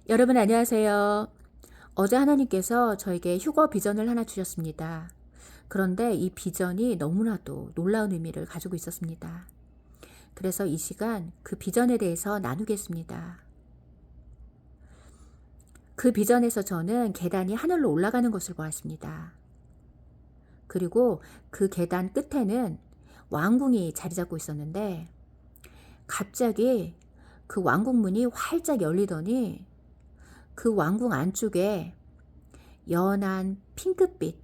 여러분 안녕하세요. 어제 하나님께서 저에게 휴거 비전을 하나 주셨습니다. 그런데 이 비전이 너무나도 놀라운 의미를 가지고 있었습니다. 그래서 이 시간 그 비전에 대해서 나누겠습니다. 그 비전에서 저는 계단이 하늘로 올라가는 것을 보았습니다. 그리고 그 계단 끝에는 왕궁이 자리 잡고 있었는데 갑자기 그 왕궁 문이 활짝 열리더니 그 왕궁 안쪽에 연한 핑크빛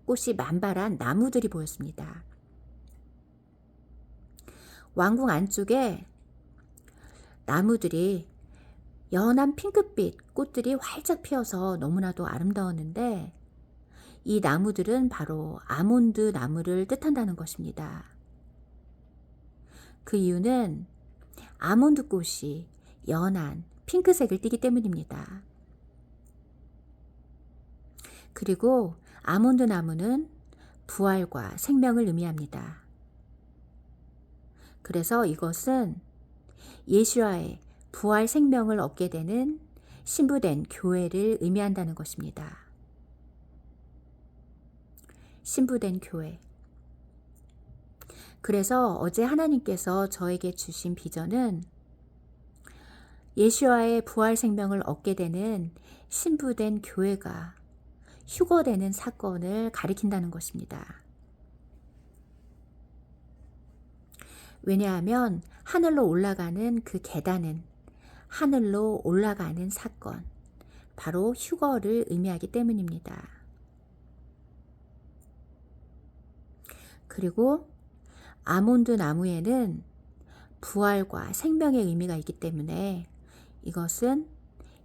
꽃이 만발한 나무들이 보였습니다. 왕궁 안쪽에 나무들이 연한 핑크빛 꽃들이 활짝 피어서 너무나도 아름다웠는데 이 나무들은 바로 아몬드 나무를 뜻한다는 것입니다. 그 이유는 아몬드 꽃이 연한 핑크색을 띠기 때문입니다. 그리고 아몬드 나무는 부활과 생명을 의미합니다. 그래서 이것은 예수와의 부활 생명을 얻게 되는 신부된 교회를 의미한다는 것입니다. 신부된 교회. 그래서 어제 하나님께서 저에게 주신 비전은 예수와의 부활 생명을 얻게 되는 신부된 교회가 휴거되는 사건을 가리킨다는 것입니다. 왜냐하면 하늘로 올라가는 그 계단은 하늘로 올라가는 사건, 바로 휴거를 의미하기 때문입니다. 그리고 아몬드 나무에는 부활과 생명의 의미가 있기 때문에 이것은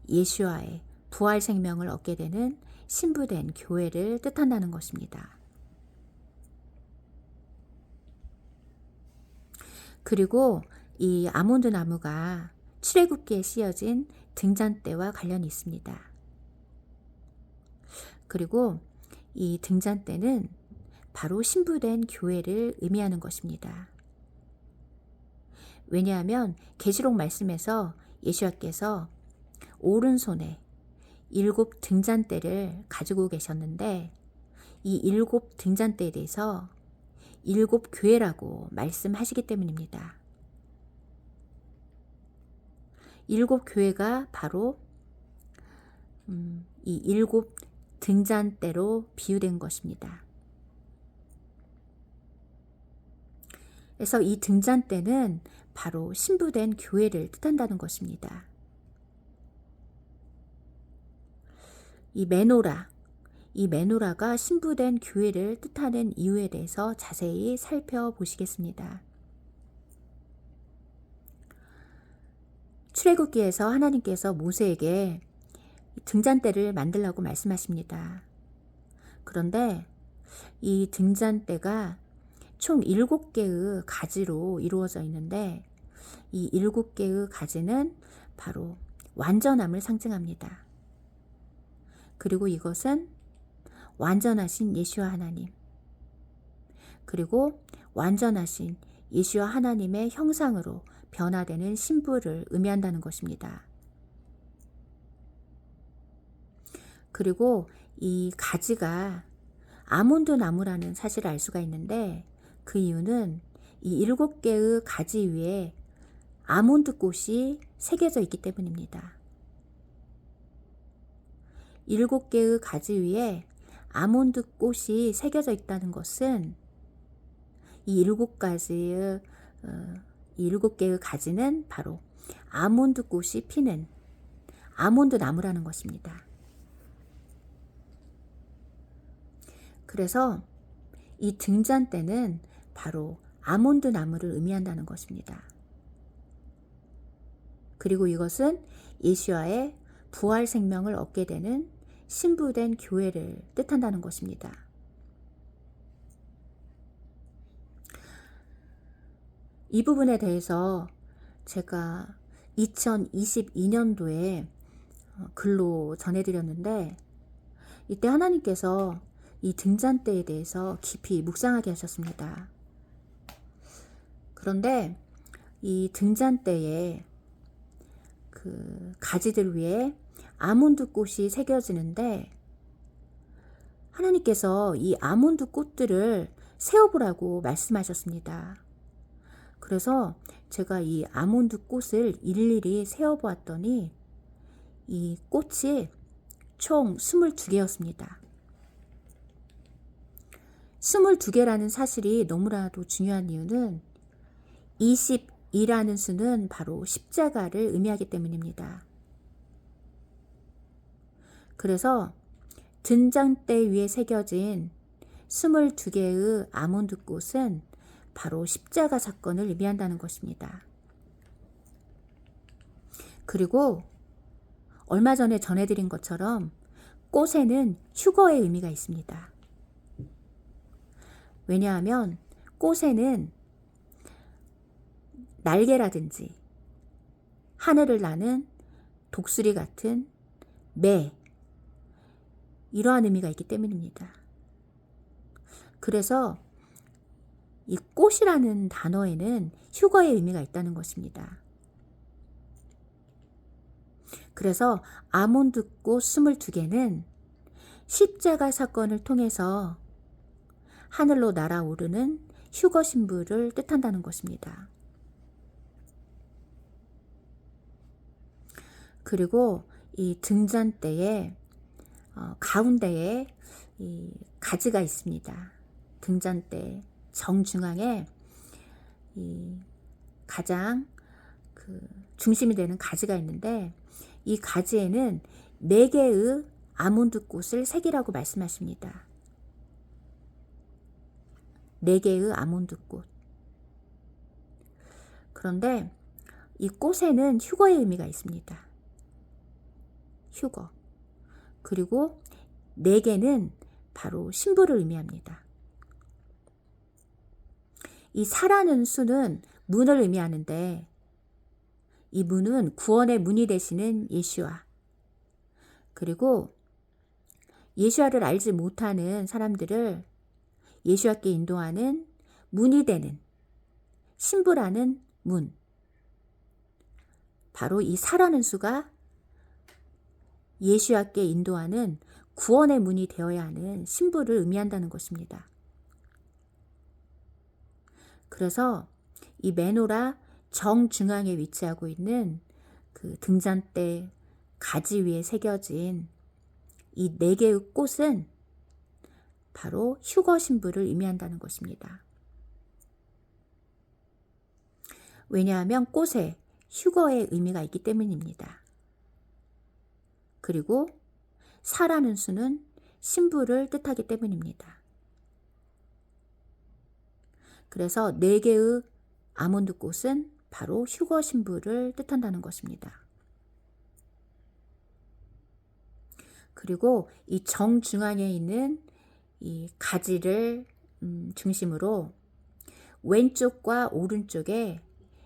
예수와의 부활 생명을 얻게 되는 신부된 교회를 뜻한다는 것입니다. 그리고 이 아몬드 나무가 출애굽기에 씌어진 등잔대와 관련이 있습니다. 그리고 이 등잔대는 바로 신부된 교회를 의미하는 것입니다. 왜냐하면 계시록 말씀에서 예수님께서 오른손에 7 등잔대를 가지고 계셨는데 이 7 등잔대에 대해서 7 교회라고 말씀하시기 때문입니다. 7 교회가 바로 이 7 등잔대로 비유된 것입니다. 그래서 이 등잔대는 바로 신부된 교회를 뜻한다는 것입니다. 이 메노라가 신부된 교회를 뜻하는 이유에 대해서 자세히 살펴보시겠습니다. 출애굽기에서 하나님께서 모세에게 등잔대를 만들라고 말씀하십니다. 그런데 이 등잔대가 총 7개의 가지로 이루어져 있는데 이 7개의 가지는 바로 완전함을 상징합니다. 그리고 이것은 완전하신 예수와 하나님, 그리고 완전하신 예수와 하나님의 형상으로 변화되는 신부를 의미한다는 것입니다. 그리고 이 가지가 아몬드 나무라는 사실을 알 수가 있는데 그 이유는 이 7개의 가지 위에 아몬드 꽃이 새겨져 있기 때문입니다. 7개의 가지 위에 아몬드 꽃이 새겨져 있다는 것은 이 7개의 가지는 바로 아몬드 꽃이 피는 아몬드 나무라는 것입니다. 그래서 이 등잔대는 바로 아몬드 나무를 의미한다는 것입니다. 그리고 이것은 예수와의 부활 생명을 얻게 되는 신부된 교회를 뜻한다는 것입니다. 이 부분에 대해서 제가 2022년도에 글로 전해드렸는데 이때 하나님께서 이 등잔대에 대해서 깊이 묵상하게 하셨습니다. 그런데 이 등잔대에 그 가지들 위에 아몬드 꽃이 새겨지는데 하나님께서 이 아몬드 꽃들을 세어보라고 말씀하셨습니다. 그래서 제가 이 아몬드 꽃을 일일이 세어보았더니 이 꽃이 총 22개였습니다. 22개라는 사실이 너무나도 중요한 이유는 22라는 수는 바로 십자가를 의미하기 때문입니다. 그래서 등잔대 위에 새겨진 22개의 아몬드 꽃은 바로 십자가 사건을 의미한다는 것입니다. 그리고 얼마 전에 전해드린 것처럼 꽃에는 휴거의 의미가 있습니다. 왜냐하면 꽃에는 날개라든지 하늘을 나는 독수리 같은 매, 이러한 의미가 있기 때문입니다. 그래서 이 꽃이라는 단어에는 휴거의 의미가 있다는 것입니다. 그래서 아몬드꽃 22개는 십자가 사건을 통해서 하늘로 날아오르는 휴거 신부를 뜻한다는 것입니다. 그리고 이 등잔대에 가운데에 이 가지가 있습니다. 등잔대 정중앙에 이 가장 중심이 되는 가지가 있는데 이 가지에는 4개의 아몬드 꽃을 새기라고 말씀하십니다. 4개의 아몬드 꽃. 그런데 이 꽃에는 휴거의 의미가 있습니다. 휴거. 그리고 4개는 바로 신부를 의미합니다. 이 사라는 수는 문을 의미하는데 이 문은 구원의 문이 되시는 예수와, 그리고 예수와를 알지 못하는 사람들을 예수와께 인도하는 문이 되는 신부라는 문, 바로 이 사라는 수가 예수와께 인도하는 구원의 문이 되어야 하는 신부를 의미한다는 것입니다. 그래서 이 메노라 정중앙에 위치하고 있는 그 등잔대 가지 위에 새겨진 이 4개의 꽃은 바로 휴거 신부를 의미한다는 것입니다. 왜냐하면 꽃에 휴거의 의미가 있기 때문입니다. 그리고 사라는 수는 신부를 뜻하기 때문입니다. 그래서 4개의 아몬드 꽃은 바로 휴거 신부를 뜻한다는 것입니다. 그리고 이 정중앙에 있는 이 가지를 중심으로 왼쪽과 오른쪽에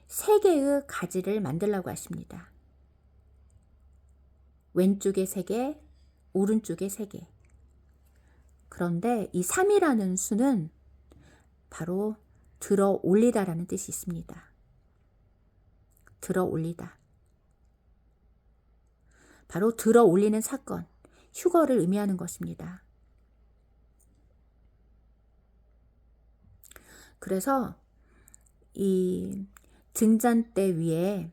3개의 가지를 만들라고 하십니다. 왼쪽에 3개, 오른쪽에 3개. 그런데 이 3이라는 수는 바로 들어 올리다라는 뜻이 있습니다. 들어 올리다. 바로 들어 올리는 사건, 휴거를 의미하는 것입니다. 그래서 이 등잔대 위에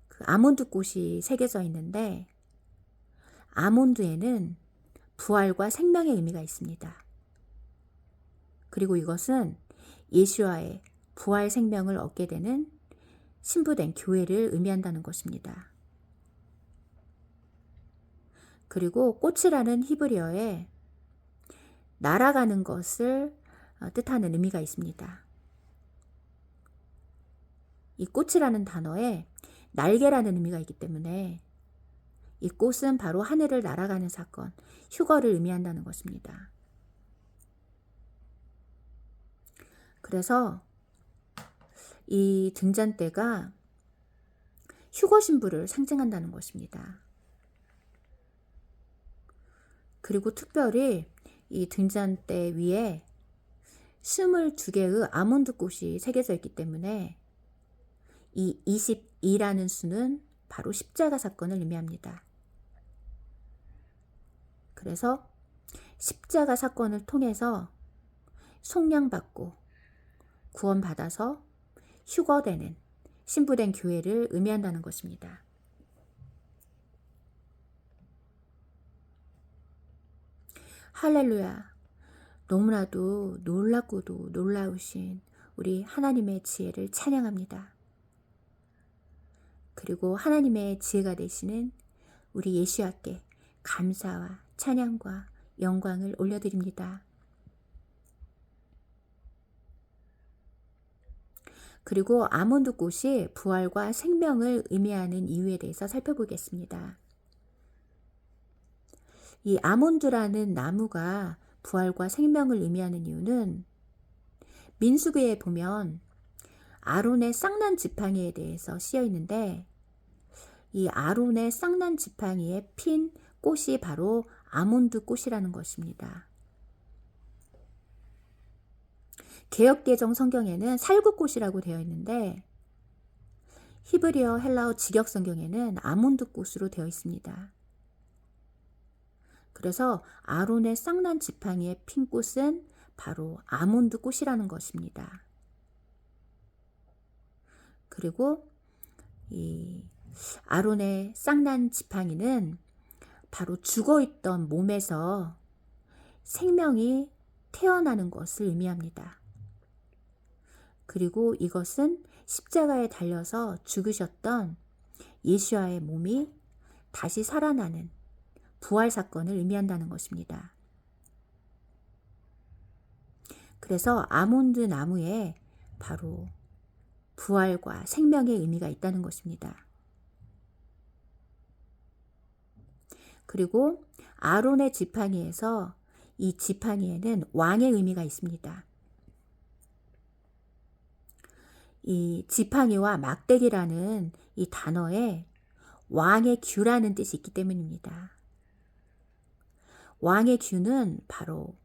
그 아몬드 꽃이 새겨져 있는데 아몬드에는 부활과 생명의 의미가 있습니다. 그리고 이것은 예수와의 부활 생명을 얻게 되는 신부된 교회를 의미한다는 것입니다. 그리고 꽃이라는 히브리어에 날아가는 것을 뜻하는 의미가 있습니다. 이 꽃이라는 단어에 날개라는 의미가 있기 때문에 이 꽃은 바로 하늘을 날아가는 사건, 휴거를 의미한다는 것입니다. 그래서 이 등잔대가 휴거 신부를 상징한다는 것입니다. 그리고 특별히 이 등잔대 위에 22개의 아몬드 꽃이 새겨져 있기 때문에 이 22라는 수는 바로 십자가 사건을 의미합니다. 그래서 십자가 사건을 통해서 속량받고 구원받아서 휴거되는 신부된 교회를 의미한다는 것입니다. 할렐루야! 너무나도 놀랍고도 놀라우신 우리 하나님의 지혜를 찬양합니다. 그리고 하나님의 지혜가 되시는 우리 예수야께 감사와 찬양과 영광을 올려드립니다. 그리고 아몬드 꽃이 부활과 생명을 의미하는 이유에 대해서 살펴보겠습니다. 이 아몬드라는 나무가 부활과 생명을 의미하는 이유는 민수기에 보면 아론의 쌍난 지팡이에 대해서 쓰여 있는데, 이 아론의 쌍난 지팡이에 핀 꽃이 바로 아몬드 꽃이라는 것입니다. 개역개정 성경에는 살구꽃이라고 되어 있는데 히브리어 헬라어 직역 성경에는 아몬드 꽃으로 되어 있습니다. 그래서 아론의 쌍난 지팡이에 핀 꽃은 바로 아몬드 꽃이라는 것입니다. 그리고 이 아론의 쌍난 지팡이는 바로 죽어있던 몸에서 생명이 태어나는 것을 의미합니다. 그리고 이것은 십자가에 달려서 죽으셨던 예수와의 몸이 다시 살아나는 부활 사건을 의미한다는 것입니다. 그래서 아몬드 나무에 바로 부활과 생명의 의미가 있다는 것입니다. 그리고 아론의 지팡이에서 이 지팡이에는 왕의 의미가 있습니다. 이 지팡이와 막대기라는 이 단어에 왕의 규라는 뜻이 있기 때문입니다. 왕의 규는 바로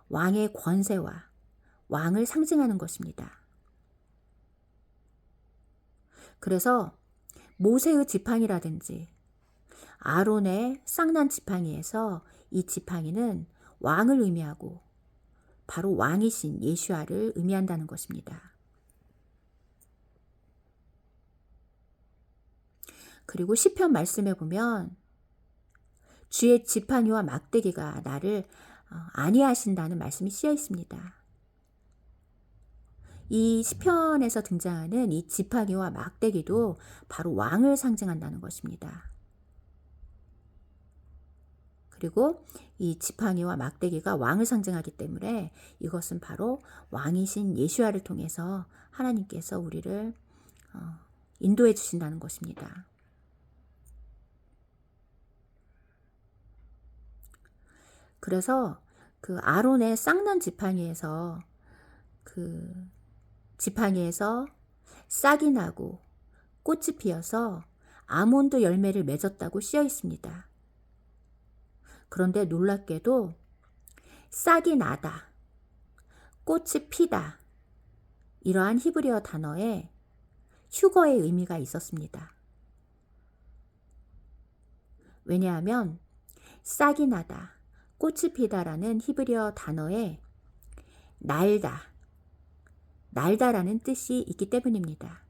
왕의 권세와 왕을 상징하는 것입니다. 그래서 모세의 지팡이라든지 아론의 쌍난 지팡이에서 이 지팡이는 왕을 의미하고 바로 왕이신 예수아를 의미한다는 것입니다. 그리고 시편 말씀에 보면 주의 지팡이와 막대기가 나를 안위하신다는 말씀이 쓰여 있습니다. 이 시편에서 등장하는 이 지팡이와 막대기도 바로 왕을 상징한다는 것입니다. 그리고 이 지팡이와 막대기가 왕을 상징하기 때문에 이것은 바로 왕이신 예수아를 통해서 하나님께서 우리를 인도해 주신다는 것입니다. 그래서 그 아론의 쌍난 지팡이에서 싹이 나고 꽃이 피어서 아몬드 열매를 맺었다고 쓰여 있습니다. 그런데 놀랍게도 싹이 나다, 꽃이 피다, 이러한 히브리어 단어에 휴거의 의미가 있었습니다. 왜냐하면 싹이 나다, 꽃이 피다라는 히브리어 단어에 날다라는 뜻이 있기 때문입니다.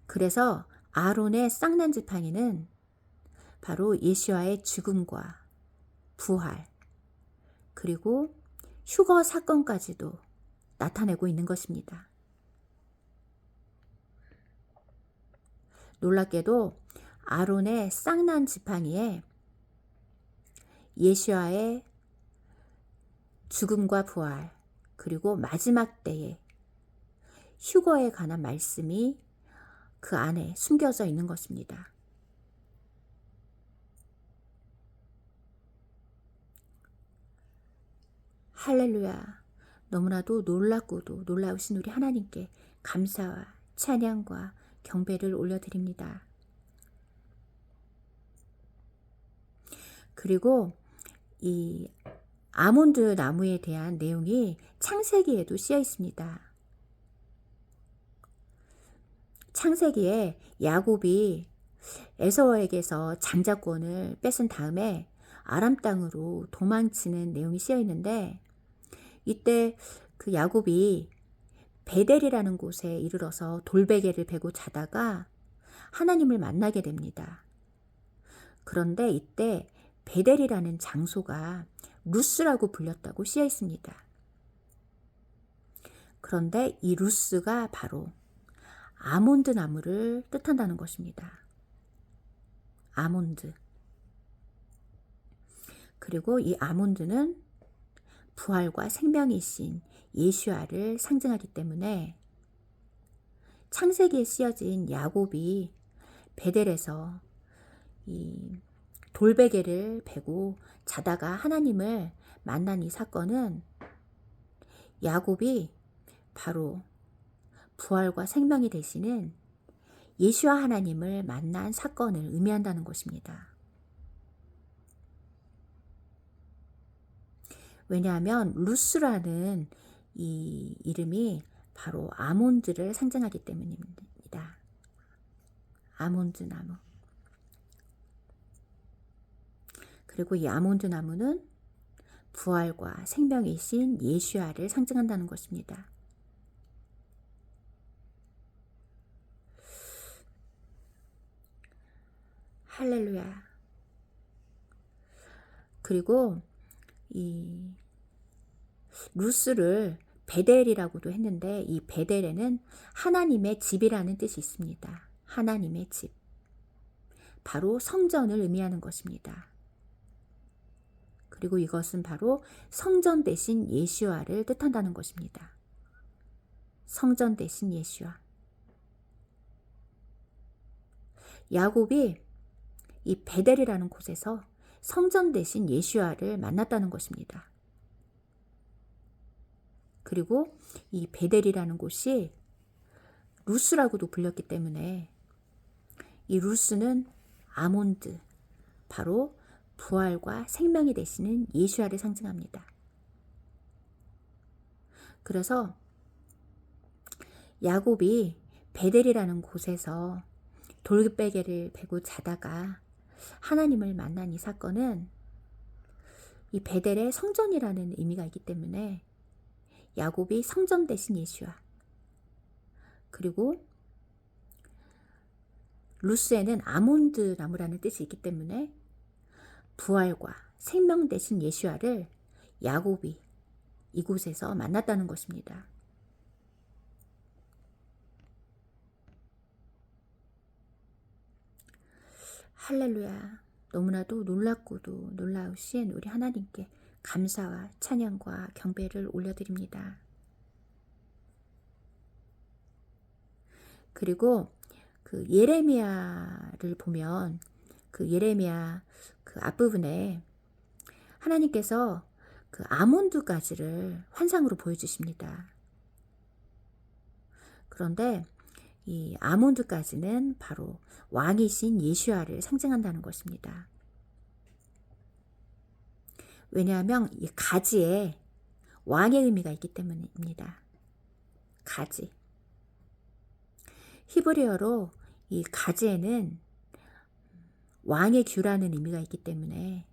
그래서 아론의 쌍난 지팡이는 바로 예수와의 죽음과 부활, 그리고 휴거 사건까지도 나타내고 있는 것입니다. 놀랍게도 아론의 쌍난 지팡이에 예수와의 죽음과 부활, 그리고 마지막 때의 휴거에 관한 말씀이 그 안에 숨겨져 있는 것입니다. 할렐루야! 너무나도 놀랍고도 놀라우신 우리 하나님께 감사와 찬양과 경배를 올려드립니다. 그리고 이 아몬드 나무에 대한 내용이 창세기에도 쓰여 있습니다. 창세기에 야곱이 에서에게서 장자권을 뺏은 다음에 아람 땅으로 도망치는 내용이 쓰여 있는데, 이때 그 야곱이 베델이라는 곳에 이르러서 돌베개를 베고 자다가 하나님을 만나게 됩니다. 그런데 이때 베델이라는 장소가 루스라고 불렸다고 쓰여 있습니다. 그런데 이 루스가 바로 아몬드 나무를 뜻한다는 것입니다. 아몬드. 그리고 이 아몬드는 부활과 생명이신 예수아를 상징하기 때문에 창세기에 쓰여진 야곱이 베델에서 이 돌베개를 베고 자다가 하나님을 만난 이 사건은 야곱이 바로 부활과 생명이 되시는 예수와 하나님을 만난 사건을 의미한다는 것입니다. 왜냐하면 루스라는 이 이름이 바로 아몬드를 상징하기 때문입니다. 아몬드 나무. 그리고 이 아몬드 나무는 부활과 생명이신 예수아를 상징한다는 것입니다. 할렐루야. 그리고 이 루스를 베델이라고도 했는데, 이 베델에는 하나님의 집이라는 뜻이 있습니다. 하나님의 집. 바로 성전을 의미하는 것입니다. 그리고 이것은 바로 성전 대신 예수아를 뜻한다는 것입니다. 성전 대신 예수아. 야곱이 이 베델이라는 곳에서 성전 대신 예수아를 만났다는 것입니다. 그리고 이 베델이라는 곳이 루스라고도 불렸기 때문에 이 루스는 아몬드, 바로 부활과 생명이 되시는 예수아를 상징합니다. 그래서 야곱이 베델이라는 곳에서 돌베개를 베고 자다가 하나님을 만난 이 사건은 이 베델의 성전이라는 의미가 있기 때문에 야곱이 성전 대신 예수아, 그리고 루스에는 아몬드 나무라는 뜻이 있기 때문에 부활과 생명 대신 예수아를 야곱이 이곳에서 만났다는 것입니다. 할렐루야. 너무나도 놀랍고도 놀라우신 우리 하나님께 감사와 찬양과 경배를 올려드립니다. 그리고 그 예레미야를 보면 그 예레미야 그 앞부분에 하나님께서 그 아몬드 가지를 환상으로 보여주십니다. 그런데 이 아몬드 가지는 바로 왕이신 예수아를 상징한다는 것입니다. 왜냐하면 이 가지에 왕의 의미가 있기 때문입니다. 가지. 히브리어로 이 가지에는 왕의 규라는 의미가 있기 때문에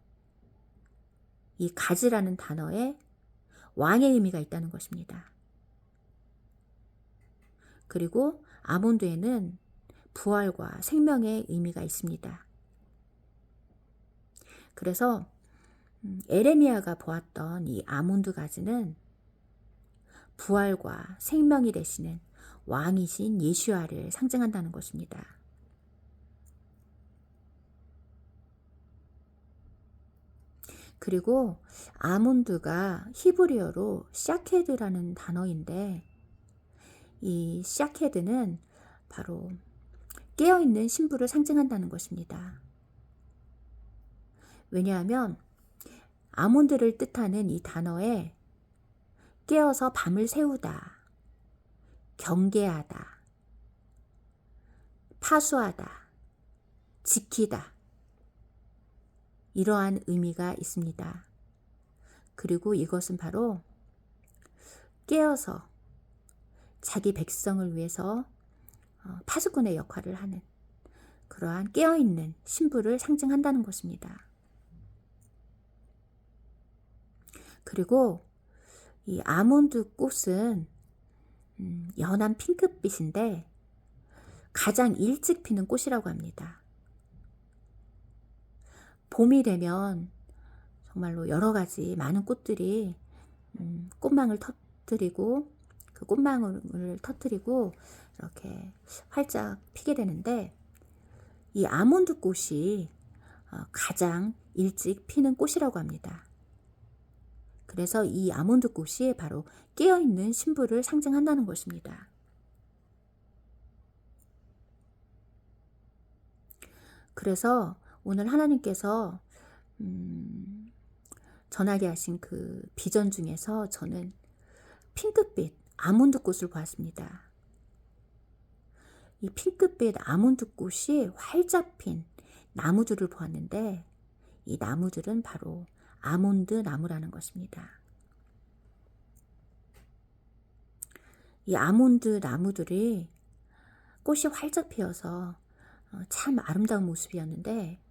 이 가지라는 단어에 왕의 의미가 있다는 것입니다. 그리고 아몬드에는 부활과 생명의 의미가 있습니다. 그래서 에레미야가 보았던 이 아몬드 가지는 부활과 생명이 되시는 왕이신 예수아를 상징한다는 것입니다. 그리고 아몬드가 히브리어로 샤케드라는 단어인데, 이 샤케드는 바로 깨어있는 신부를 상징한다는 것입니다. 왜냐하면 아몬드를 뜻하는 이 단어에 깨어서 밤을 새우다, 경계하다, 파수하다, 지키다, 이러한 의미가 있습니다. 그리고 이것은 바로 깨어서 자기 백성을 위해서 파수꾼의 역할을 하는 그러한 깨어있는 신부를 상징한다는 것입니다. 그리고 이 아몬드 꽃은 연한 핑크빛인데 가장 일찍 피는 꽃이라고 합니다. 봄이 되면 정말로 여러 가지 많은 꽃들이 꽃망을 터뜨리고 그 꽃망울을 터뜨리고 이렇게 활짝 피게 되는데 이 아몬드 꽃이 가장 일찍 피는 꽃이라고 합니다. 그래서 이 아몬드 꽃이 바로 깨어있는 신부를 상징한다는 것입니다. 그래서 오늘 하나님께서 전하게 하신 그 비전 중에서 저는 핑크빛 아몬드 꽃을 보았습니다. 이 핑크빛 아몬드 꽃이 활짝 핀 나무들을 보았는데 이 나무들은 바로 아몬드 나무라는 것입니다. 이 아몬드 나무들이 꽃이 활짝 피어서 참 아름다운 모습이었는데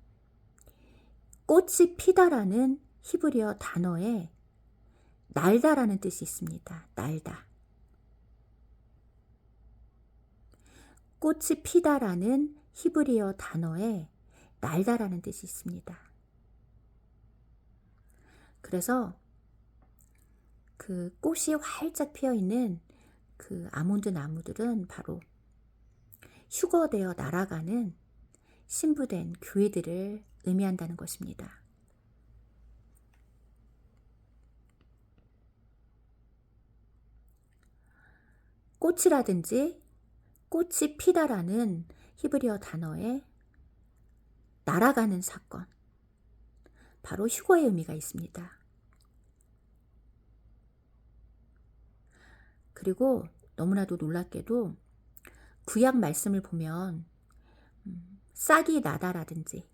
꽃이 피다라는 히브리어 단어에 날다라는 뜻이 있습니다. 날다. 꽃이 피다라는 히브리어 단어에 날다라는 뜻이 있습니다. 그래서 그 꽃이 활짝 피어 있는 그 아몬드 나무들은 바로 휴거되어 날아가는 신부된 교회들을 의미한다는 것입니다. 꽃이라든지 꽃이 피다라는 히브리어 단어에 날아가는 사건, 바로 휴거의 의미가 있습니다. 그리고 너무나도 놀랍게도 구약 말씀을 보면 싹이 나다라든지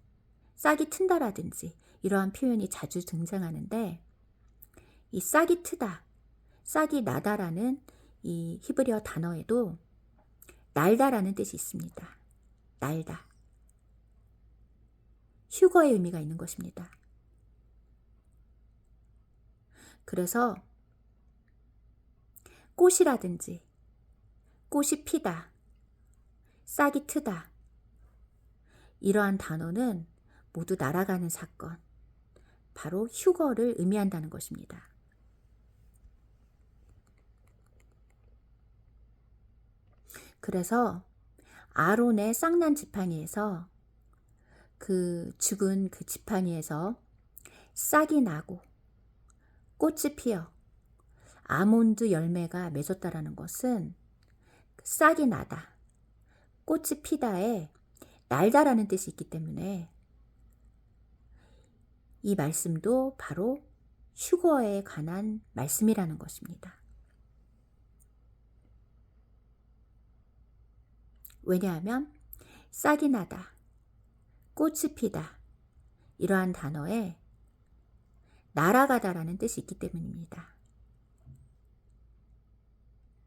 싹이 튼다라든지 이러한 표현이 자주 등장하는데 이 싹이 트다, 싹이 나다라는 이 히브리어 단어에도 날다라는 뜻이 있습니다. 날다. 휴거의 의미가 있는 것입니다. 그래서 꽃이라든지 꽃이 피다, 싹이 트다 이러한 단어는 모두 날아가는 사건, 바로 휴거를 의미한다는 것입니다. 그래서 아론의 쌍난 지팡이에서 그 죽은 그 지팡이에서 싹이 나고 꽃이 피어 아몬드 열매가 맺었다라는 것은 싹이 나다, 꽃이 피다에 날다라는 뜻이 있기 때문에 이 말씀도 바로 휴거에 관한 말씀이라는 것입니다. 왜냐하면 싹이 나다, 꽃이 피다 이러한 단어에 날아가다라는 뜻이 있기 때문입니다.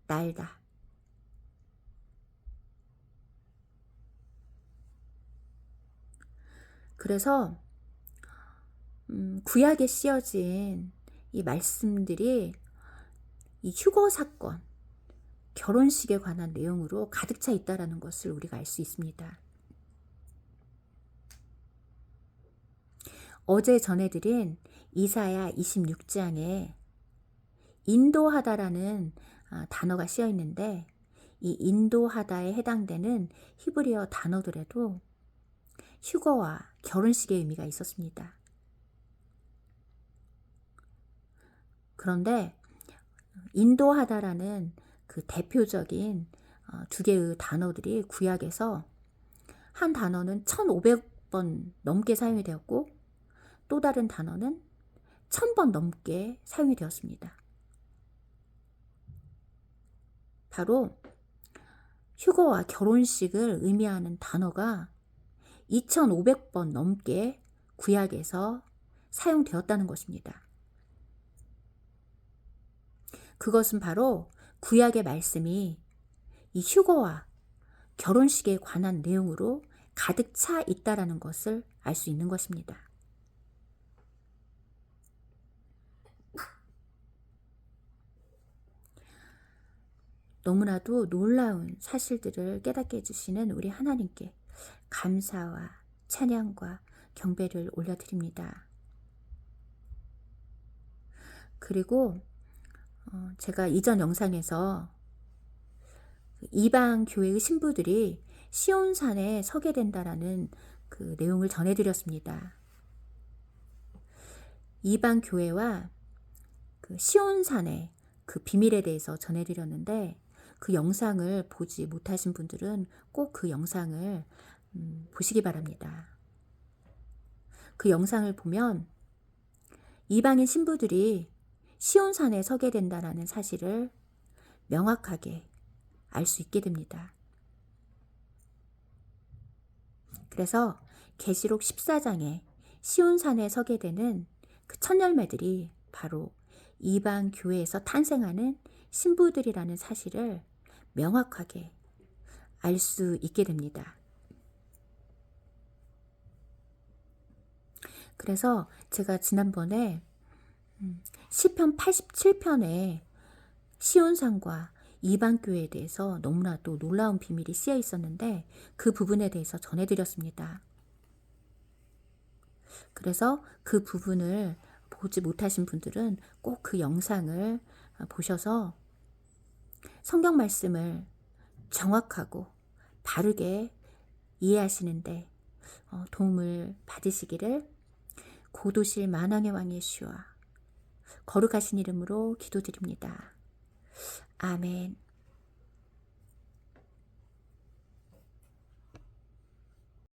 날다. 그래서 구약에 씌어진 이 말씀들이 이 휴거 사건, 결혼식에 관한 내용으로 가득 차 있다는 것을 우리가 알 수 있습니다. 어제 전해드린 이사야 26장에 인도하다라는 단어가 씌어 있는데 이 인도하다에 해당되는 히브리어 단어들에도 휴거와 결혼식의 의미가 있었습니다. 그런데 인도하다라는 그 대표적인 두 개의 단어들이 구약에서 한 단어는 1500번 넘게 사용이 되었고 또 다른 단어는 1000번 넘게 사용이 되었습니다. 바로 휴거와 결혼식을 의미하는 단어가 2500번 넘게 구약에서 사용되었다는 것입니다. 그것은 바로 구약의 말씀이 이 휴거와 결혼식에 관한 내용으로 가득 차 있다라는 것을 알 수 있는 것입니다. 너무나도 놀라운 사실들을 깨닫게 해주시는 우리 하나님께 감사와 찬양과 경배를 올려드립니다. 그리고 제가 이전 영상에서 이방 교회의 신부들이 시온산에 서게 된다라는 그 내용을 전해드렸습니다. 이방 교회와 그 시온산의 그 비밀에 대해서 전해드렸는데, 그 영상을 보지 못하신 분들은 꼭 그 영상을 보시기 바랍니다. 그 영상을 보면 이방인 신부들이 시온산에 서게 된다라는 사실을 명확하게 알 수 있게 됩니다. 그래서 계시록 14장에 시온산에 서게 되는 그 첫 열매들이 바로 이방 교회에서 탄생하는 신부들이라는 사실을 명확하게 알 수 있게 됩니다. 그래서 제가 지난번에 시편 87편에 시온산과 이방교회에 대해서 너무나도 놀라운 비밀이 쓰여 있었는데, 그 부분에 대해서 전해드렸습니다. 그래서 그 부분을 보지 못하신 분들은 꼭 그 영상을 보셔서 성경 말씀을 정확하고 바르게 이해하시는데 도움을 받으시기를 고도실 만왕의 왕 예수와 거룩하신 이름으로 기도드립니다. 아멘.